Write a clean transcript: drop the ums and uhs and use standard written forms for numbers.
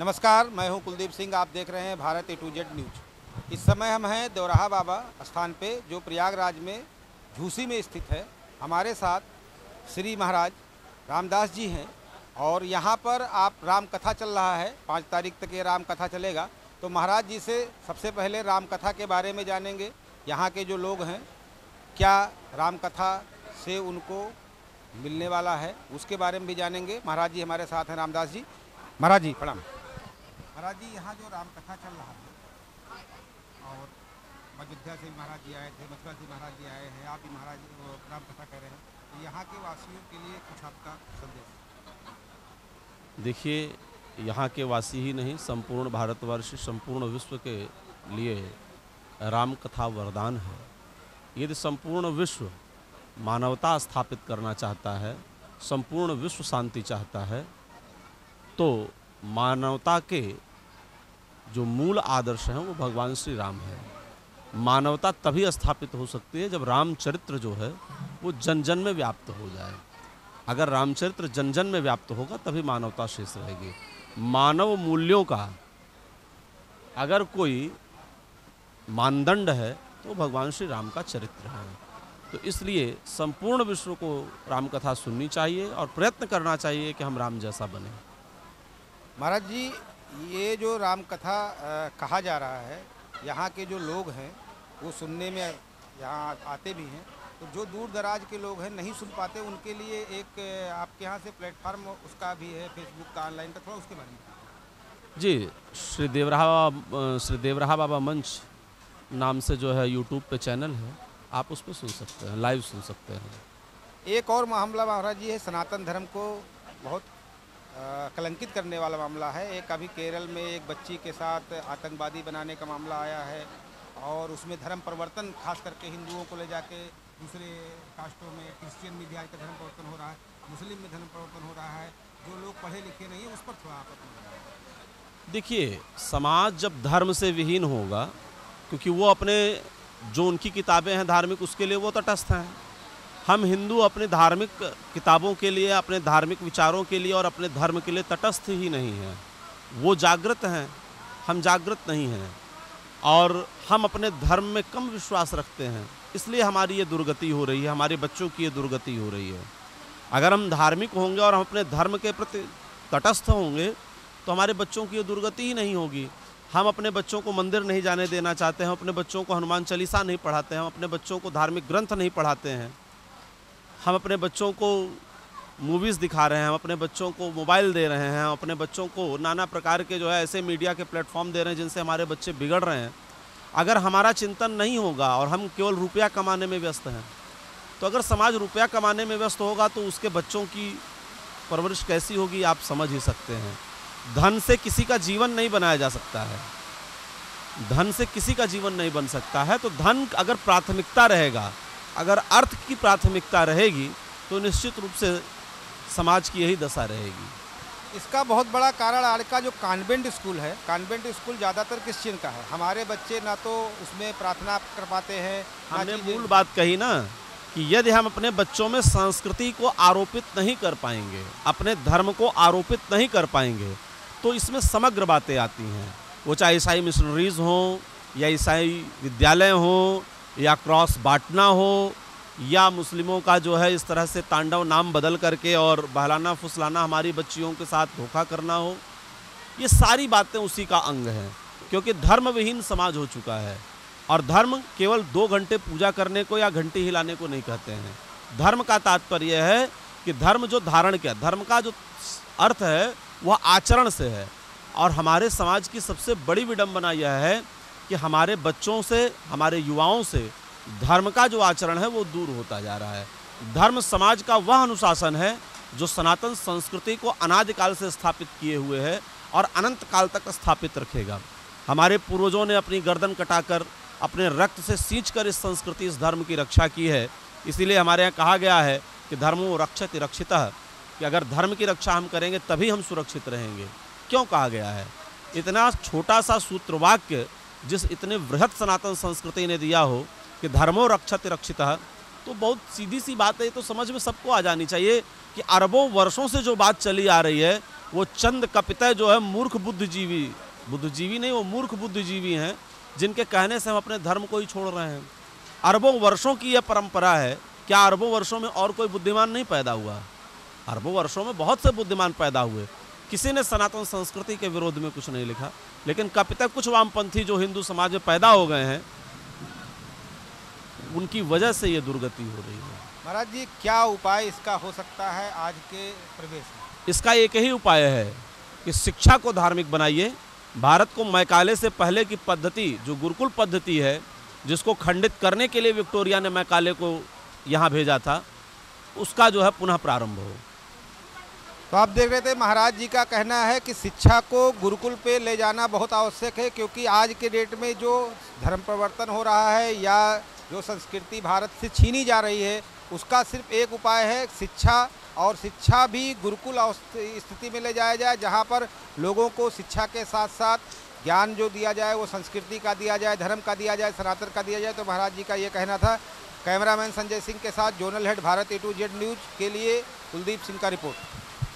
नमस्कार, मैं हूं कुलदीप सिंह। आप देख रहे हैं Bharat A to Z news. इस समय हम हैं देवराहा बाबा स्थान पे, जो प्रयागराज में झूसी में स्थित है। हमारे साथ श्री महाराज रामदास जी हैं और यहाँ पर आप राम कथा चल रहा है। 5 तारीख तक ये राम कथा चलेगा। तो महाराज जी से सबसे पहले राम कथा के बारे में जानेंगे। यहाँ के जो लोग हैं, क्या राम कथा से उनको मिलने वाला है, उसके बारे में भी जानेंगे। महाराज जी हमारे साथ हैं, रामदास जी। महाराज जी प्रणाम। महाराज जी, यहाँ जो राम कथा चल रहा है और अयोध्या से महाराज जी आए थे, मथुरा से महाराज जी आए हैं, आप भी महाराज राम कथा कह रहे हैं, तो यहाँ के वासियों के लिए कुछ आपका संदेश। देखिए, यहाँ के वासी ही नहीं, संपूर्ण भारतवर्ष, संपूर्ण विश्व के लिए राम कथा वरदान है। यदि संपूर्ण विश्व मानवता स्थापित करना चाहता है, संपूर्ण विश्व शांति चाहता है, तो मानवता के जो मूल आदर्श हैं वो भगवान श्री राम है। मानवता तभी स्थापित हो सकती है जब रामचरित्र जो है वो जन जन में व्याप्त हो जाए। अगर रामचरित्र जन जन में व्याप्त होगा तभी मानवता शेष रहेगी। मानव मूल्यों का अगर कोई मानदंड है तो भगवान श्री राम का चरित्र है। तो इसलिए संपूर्ण विश्व को रामकथा सुननी चाहिए और प्रयत्न करना चाहिए कि हम राम जैसा बने। महाराज जी, ये जो राम कथा कहा जा रहा है, यहाँ के जो लोग हैं वो सुनने में यहाँ आते भी हैं, तो जो दूर दराज के लोग हैं नहीं सुन पाते, उनके लिए एक आपके यहाँ से प्लेटफार्म उसका भी है, फेसबुक का, ऑनलाइन का, थोड़ा उसके बारे में। जी, श्री देवराहा बाबा मंच नाम से जो है यूट्यूब पे चैनल है, आप उस पर सुन सकते हैं, लाइव सुन सकते हैं। एक और मामला महाराज जी है, सनातन धर्म को बहुत कलंकित करने वाला मामला है। एक अभी केरल में एक बच्ची के साथ आतंकवादी बनाने का मामला आया है और उसमें धर्म परिवर्तन, खास करके हिंदुओं को ले जाके दूसरे कास्टों में, क्रिश्चियन में भी आज का धर्म परिवर्तन हो रहा है, मुस्लिम में धर्म परिवर्तन हो रहा है। जो लोग पढ़े लिखे नहीं हैं उस पर थोड़ा आप अपना। देखिए, समाज जब धर्म से विहीन होगा, क्योंकि वो अपने जो उनकी किताबें हैं धार्मिक, उसके लिए वो तटस्थ हैं। हम हिंदू अपने धार्मिक किताबों के लिए, अपने धार्मिक विचारों के लिए और अपने धर्म के लिए तटस्थ ही नहीं हैं। वो जागृत हैं, हम जागृत नहीं हैं, और हम अपने धर्म में कम विश्वास रखते हैं। इसलिए हमारी ये दुर्गति हो रही है, हमारे बच्चों की ये दुर्गति हो रही है। अगर हम धार्मिक होंगे और हम अपने धर्म के प्रति तटस्थ होंगे तो हमारे बच्चों की ये दुर्गति ही नहीं होगी। हम अपने बच्चों को मंदिर नहीं जाने देना चाहते हैं, अपने बच्चों को हनुमान चालीसा नहीं पढ़ाते हैं, हम अपने बच्चों को धार्मिक ग्रंथ नहीं पढ़ाते हैं, हम अपने बच्चों को मूवीज़ दिखा रहे हैं, हम अपने बच्चों को मोबाइल दे रहे हैं, हम अपने बच्चों को नाना प्रकार के जो है ऐसे मीडिया के प्लेटफॉर्म दे रहे हैं जिनसे हमारे बच्चे बिगड़ रहे हैं। अगर हमारा चिंतन नहीं होगा और हम केवल रुपया कमाने में व्यस्त हैं, तो अगर समाज रुपया कमाने में व्यस्त होगा तो उसके बच्चों की परवरिश कैसी होगी आप समझ ही सकते हैं। धन से किसी का जीवन नहीं बनाया जा सकता है, धन से किसी का जीवन नहीं बन सकता है। तो धन अगर प्राथमिकता रहेगा, अगर अर्थ की प्राथमिकता रहेगी, तो निश्चित रूप से समाज की यही दशा रहेगी। इसका बहुत बड़ा कारण आज का जो कॉन्वेंट स्कूल है, कॉन्वेंट स्कूल ज़्यादातर क्रिश्चियन का है। हमारे बच्चे ना तो उसमें प्रार्थना कर पाते हैं। हमने मूल बात कही ना कि यदि हम अपने बच्चों में संस्कृति को आरोपित नहीं कर पाएंगे, अपने धर्म को आरोपित नहीं कर पाएंगे, तो इसमें समग्र बातें आती हैं। वो चाहे ईसाई मिशनरीज हों, या ईसाई विद्यालय हों, या क्रॉस बांटना हो, या मुस्लिमों का जो है इस तरह से तांडव नाम बदल करके और बहलाना फुसलाना, हमारी बच्चियों के साथ धोखा करना हो, ये सारी बातें उसी का अंग हैं। क्योंकि धर्म विहीन समाज हो चुका है। और धर्म केवल 2 घंटे पूजा करने को या घंटी हिलाने को नहीं कहते हैं। धर्म का तात्पर्य है कि धर्म जो धारण किया, धर्म का जो अर्थ है वह आचरण से है। और हमारे समाज की सबसे बड़ी विडंबना यह है कि हमारे बच्चों से, हमारे युवाओं से धर्म का जो आचरण है वो दूर होता जा रहा है। धर्म समाज का वह अनुशासन है जो सनातन संस्कृति को अनादिकाल से स्थापित किए हुए है और अनंत काल तक स्थापित रखेगा। हमारे पूर्वजों ने अपनी गर्दन कटाकर, अपने रक्त से सींचकर इस संस्कृति, इस धर्म की रक्षा की है। इसीलिए हमारे यहाँ कहा गया है कि धर्मो रक्षति रक्षितः, कि अगर धर्म की रक्षा हम करेंगे तभी हम सुरक्षित रहेंगे। क्यों कहा गया है? इतना छोटा सा सूत्र वाक्य जिस इतने बृहत सनातन संस्कृति ने दिया हो कि धर्मो रक्षति रक्षितः, तो बहुत सीधी सी बात है। ये तो समझ में सबको आ जानी चाहिए कि अरबों वर्षों से जो बात चली आ रही है वो चंद कपितय जो है मूर्ख बुद्धिजीवी नहीं, वो मूर्ख बुद्धिजीवी हैं, जिनके कहने से हम अपने धर्म को ही छोड़ रहे हैं। अरबों वर्षों की यह परंपरा है। क्या अरबों वर्षों में और कोई बुद्धिमान नहीं पैदा हुआ? अरबों वर्षों में बहुत से बुद्धिमान पैदा हुए। किसी ने सनातन संस्कृति के विरोध में कुछ नहीं लिखा, लेकिन कपितय कुछ वामपंथी जो हिंदू समाज में पैदा हो गए हैं, उनकी वजह से ये दुर्गति हो रही है। महाराज जी, क्या उपाय इसका हो सकता है आज के प्रदेश में? इसका एक ही उपाय है कि शिक्षा को धार्मिक बनाइए। भारत को मैकाले से पहले की पद्धति, जो गुरुकुल पद्धति है, जिसको खंडित करने के लिए विक्टोरिया ने मैकाले को यहाँ भेजा था, उसका जो है पुनः प्रारंभ हो। तो आप देख रहे थे, महाराज जी का कहना है कि शिक्षा को गुरुकुल पे ले जाना बहुत आवश्यक है, क्योंकि आज के डेट में जो धर्म परिवर्तन हो रहा है या जो संस्कृति भारत से छीनी जा रही है, उसका सिर्फ एक उपाय है शिक्षा, और शिक्षा भी गुरुकुल स्थिति में ले जाया जाए, जहाँ पर लोगों को शिक्षा के साथ साथ ज्ञान जो दिया जाए वो संस्कृति का दिया जाए, धर्म का दिया जाए, सनातन का दिया जाए। तो महाराज जी का ये कहना था। कैमरामैन संजय सिंह के साथ zonal head Bharat A to Z news के लिए कुलदीप सिंह का रिपोर्ट।